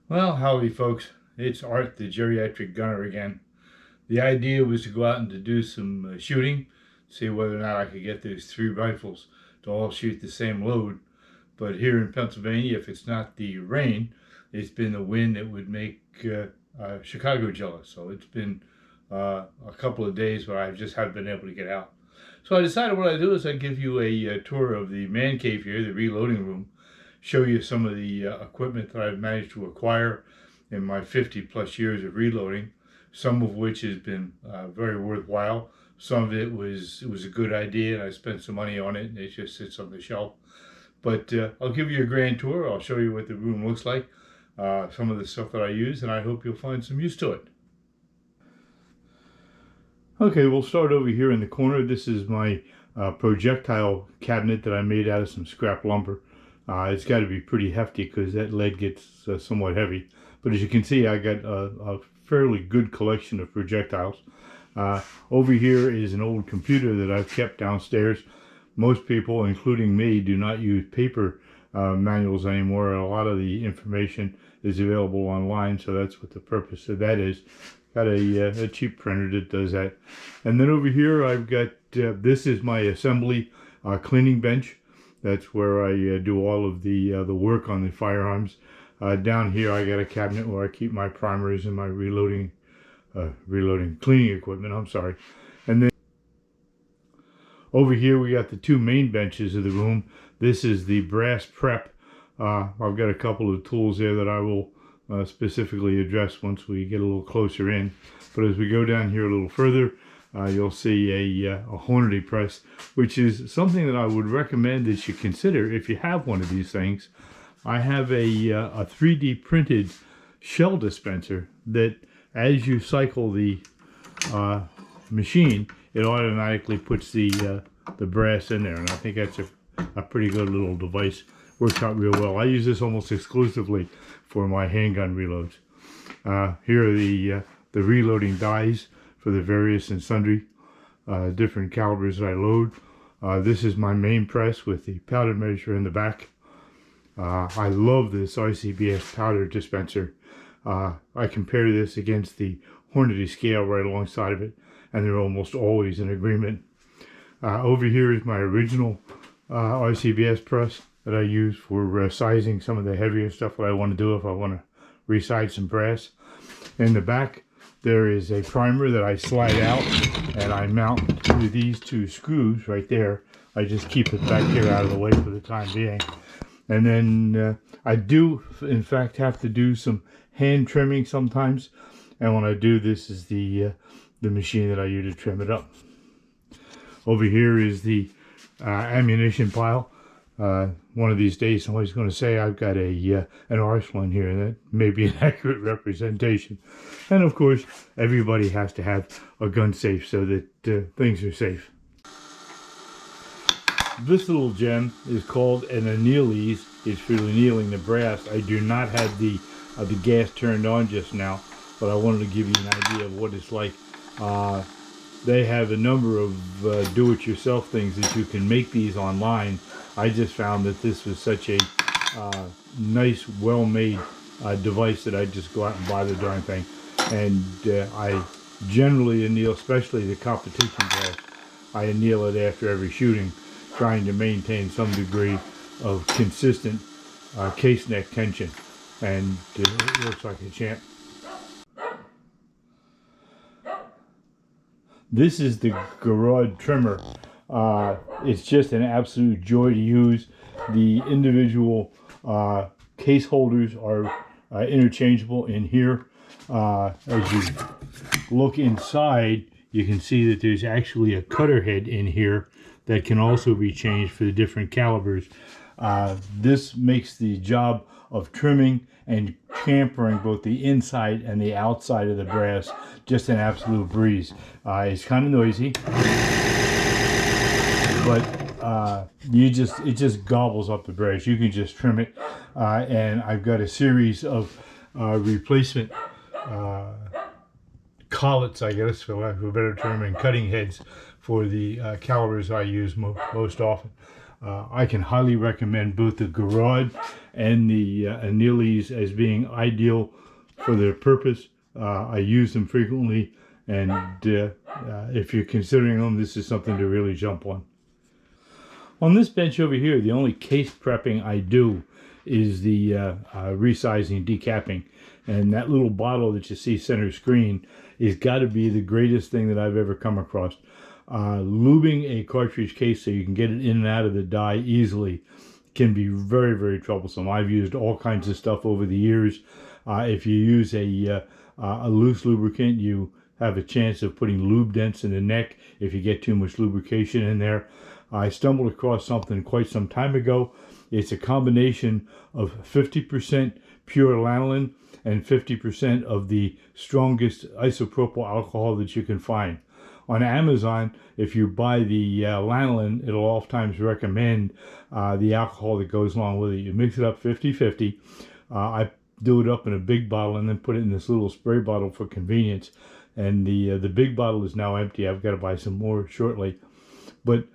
Well, howdy folks, it's Art, the geriatric gunner again. The idea was to go out and to do some shooting, see whether or not I could get those three rifles to all shoot the same load. But here in Pennsylvania, if it's not the rain, it's been the wind that would make Chicago jealous. So it's been a couple of days where I just haven't been able to get out. So I decided what I do is I give you a tour of the man cave here, the reloading room, show you some of the equipment that I've managed to acquire in my 50 plus years of reloading, some of which has been very worthwhile. Some of it was a good idea and I spent some money on it and it just sits on the shelf. But I'll give you a grand tour. I'll show you what the room looks like, some of the stuff that I use, and I hope you'll find some use to it. Okay, we'll start over here in the corner. This is my projectile cabinet that I made out of some scrap lumber. It's got to be pretty hefty because that lead gets somewhat heavy. But as you can see, I got a fairly good collection of projectiles. Over here is an old computer that I've kept downstairs. Most people, including me, do not use paper manuals anymore. A lot of the information is available online, so that's what the purpose of that is. Got a cheap printer that does that. And then over here I've got, this is my assembly cleaning bench. That's where I do all of the work on the firearms. Down here I got a cabinet where I keep my primers and my reloading cleaning equipment, I'm sorry. And then over here we got the two main benches of the room. This is the brass prep. I've got a couple of tools there that I will specifically address once we get a little closer in. But as we go down here a little further, you'll see a Hornady press, which is something that I would recommend that you consider if you have one of these things. I have a 3D printed shell dispenser that as you cycle the machine, it automatically puts the brass in there, and I think that's a pretty good little device. Works out real well. I use this almost exclusively for my handgun reloads. Here are the reloading dies for the various and sundry different calibers that I load. This is my main press with the powder measure in the back. I love this ICBS powder dispenser. I compare this against the Hornady scale right alongside of it, and they're almost always in agreement. Over here is my original ICBS press that I use for sizing some of the heavier stuff that I want to do if I want to resize some brass. In the back there is a primer that I slide out and I mount to these two screws right there. I just keep it back here out of the way for the time being. And then I do in fact have to do some hand trimming sometimes, and when I do, this is the machine that I use to trim it up. Over here is the ammunition pile. One of these days somebody's going to say I've got an arsenal in here, and that may be an accurate representation. And of course everybody has to have a gun safe so that things are safe. This little gem is called an annealese. It's for annealing the brass. I do not have the gas turned on just now, but I wanted to give you an idea of what it's like. They have a number of do-it-yourself things that you can make these online. I just found that this was such a nice, well-made device that I just go out and buy the darn thing. And I generally anneal, especially the competition brass, I anneal it after every shooting, trying to maintain some degree of consistent case neck tension. And it looks like a champ. This is the Garrod trimmer. It's just an absolute joy to use. The individual case holders are interchangeable in here. As you look inside, you can see that there's actually a cutter head in here that can also be changed for the different calibers. This makes the job of trimming and tampering both the inside and the outside of the brass just an absolute breeze. It's kind of noisy, but it just gobbles up the brass. You can just trim it, and I've got a series of replacement collets, I guess, for lack of a better term, and cutting heads for the calibers I use most often. I can highly recommend both the Garrod and the Annealis as being ideal for their purpose. I use them frequently, and if you're considering them, this is something to really jump on. On this bench over here, the only case prepping I do is the resizing, decapping. And that little bottle that you see center screen is got to be the greatest thing that I've ever come across. Lubing a cartridge case so you can get it in and out of the die easily can be very, very troublesome. I've used all kinds of stuff over the years. If you use a loose lubricant, you have a chance of putting lube dents in the neck if you get too much lubrication in there. I stumbled across something quite some time ago. It's a combination of 50% pure lanolin and 50% of the strongest isopropyl alcohol that you can find. On Amazon, if you buy the lanolin, it'll oftentimes recommend the alcohol that goes along with it. You mix it up 50-50. I do it up in a big bottle and then put it in this little spray bottle for convenience. And the big bottle is now empty. I've got to buy some more shortly. But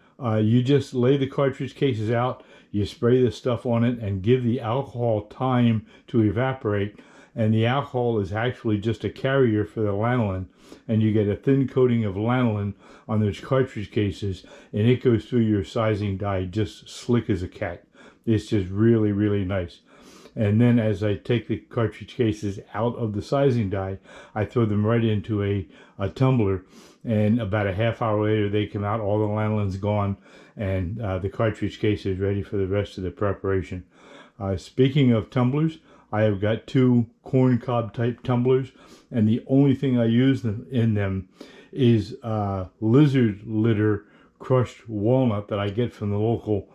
you just lay the cartridge cases out, you spray this stuff on it, and give the alcohol time to evaporate. And the alcohol is actually just a carrier for the lanolin, and you get a thin coating of lanolin on those cartridge cases, and it goes through your sizing die just slick as a cat. It's just really, really nice. And then as I take the cartridge cases out of the sizing die, I throw them right into a tumbler, and about a half hour later they come out, all the lanolin's gone, and the cartridge case is ready for the rest of the preparation. Speaking of tumblers, I have got 2 corn cob type tumblers, and the only thing I use in them is lizard litter crushed walnut that I get from the local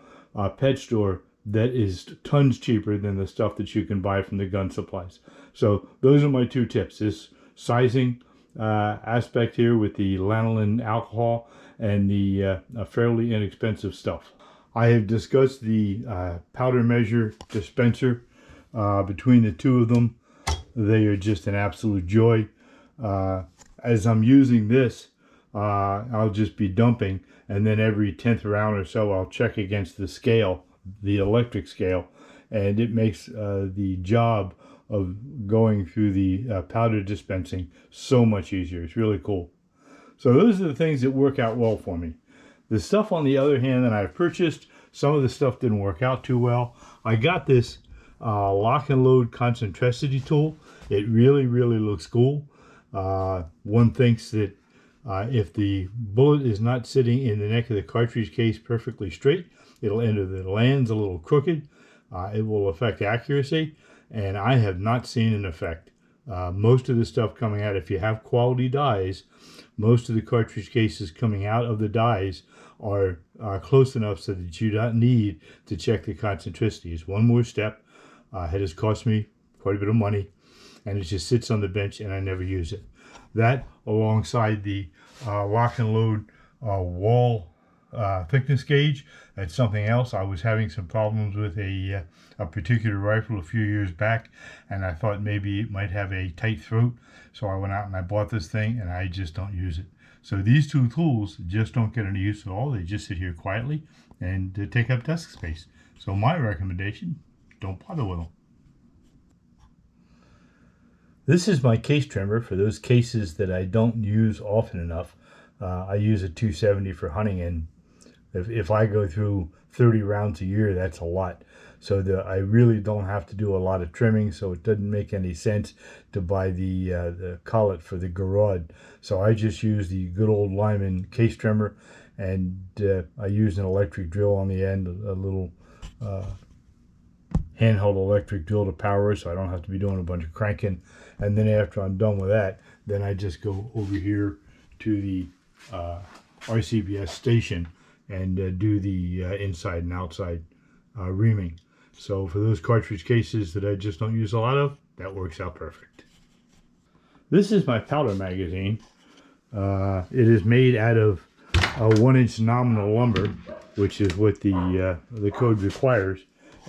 pet store that is tons cheaper than the stuff that you can buy from the gun supplies. So those are my 2 tips. This sizing aspect here with the lanolin alcohol and the fairly inexpensive stuff. I have discussed the powder measure dispenser. Between the 2 of them, they are just an absolute joy. As I'm using this, I'll just be dumping, and then every 10th round or so I'll check against the scale, the electric scale, and it makes the job of going through the powder dispensing so much easier. It's really cool. So those are the things that work out well for me. The stuff, on the other hand, that I've purchased, some of the stuff didn't work out too well. I got this lock and load concentricity tool. It really, really looks cool. One thinks that if the bullet is not sitting in the neck of the cartridge case perfectly straight, it'll enter the lands a little crooked. It will affect accuracy, and I have not seen an effect. Most of the stuff coming out, if you have quality dies, most of the cartridge cases coming out of the dies are close enough so that you don't need to check the concentricity. It's one more step. It has cost me quite a bit of money, and it just sits on the bench and I never use it. That, alongside the lock and load wall thickness gauge, that's something else. I was having some problems with a particular rifle a few years back, and I thought maybe it might have a tight throat, so I went out and I bought this thing, and I just don't use it. So these 2 tools just don't get any use at all. They just sit here quietly and take up desk space. So my recommendation, don't bother with them. This is my case trimmer for those cases that I don't use often enough. I use a 270 for hunting, and if I go through 30 rounds a year, that's a lot. So I really don't have to do a lot of trimming, so it doesn't make any sense to buy the collet for the Garrod. So I just use the good old Lyman case trimmer, and I use an electric drill on the end, a little handheld electric drill to power it, so I don't have to be doing a bunch of cranking. And then after I'm done with that, then I just go over here to the RCBS station and do the inside and outside reaming. So for those cartridge cases that I just don't use a lot of, that works out perfect. This is my powder magazine. It is made out of 1-inch nominal lumber, which is what the code requires,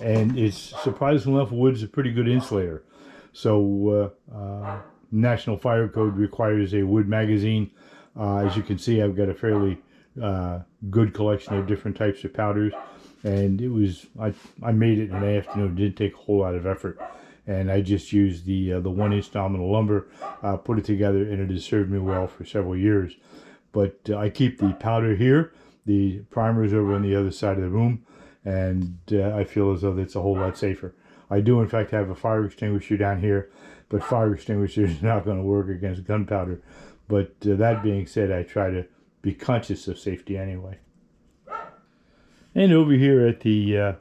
and it's surprisingly enough, wood's a pretty good insulator. So National Fire Code requires a wood magazine. As you can see, I've got a fairly good collection of different types of powders. and it was I made it in the afternoon. It didn't take a whole lot of effort, and I just used the 1-inch nominal lumber, put it together, and it has served me well for several years. But I keep the powder here. The primer is over on the other side of the room, and I feel as though it's a whole lot safer. I do, in fact, have a fire extinguisher down here, but fire extinguisher is not going to work against gunpowder. But that being said, I try to be conscious of safety anyway. And over here at the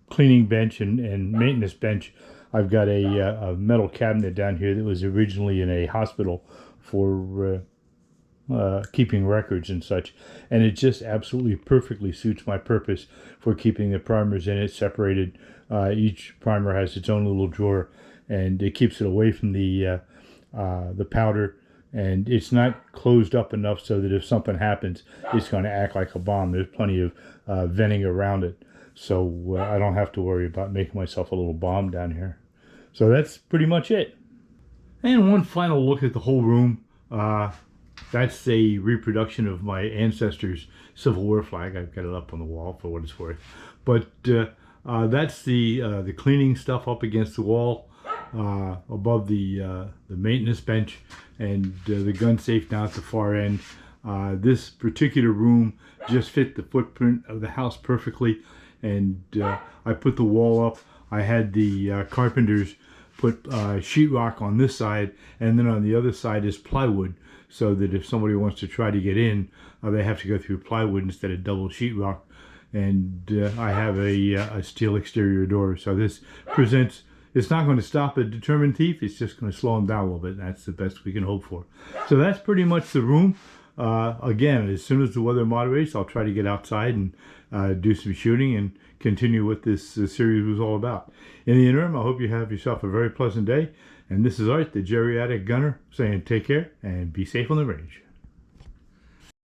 cleaning bench and maintenance bench, I've got a metal cabinet down here that was originally in a hospital for keeping records and such, and it just absolutely perfectly suits my purpose for keeping the primers in it separated. Each primer has its own little drawer, and it keeps it away from the powder, and it's not closed up enough so that if something happens, it's going to act like a bomb. There's plenty of venting around it, so I don't have to worry about making myself a little bomb down here. So that's pretty much it. And one final look at the whole room. That's a reproduction of my ancestors' Civil War flag. I've got it up on the wall for what it's worth. But that's the cleaning stuff up against the wall, above the maintenance bench, and the gun safe down at the far end. This particular room just fit the footprint of the house perfectly, and I put the wall up. I had the carpenters put sheetrock on this side, and then on the other side is plywood, so that if somebody wants to try to get in, they have to go through plywood instead of double sheetrock. And I have a steel exterior door, so this presents, it's not going to stop a determined thief, it's just going to slow him down a little bit, and that's the best we can hope for. So that's pretty much the room. Again, as soon as the weather moderates, I'll try to get outside and do some shooting and continue what this series was all about. In the interim, I hope you have yourself a very pleasant day. And this is Art, the geriatric gunner, saying take care and be safe on the range.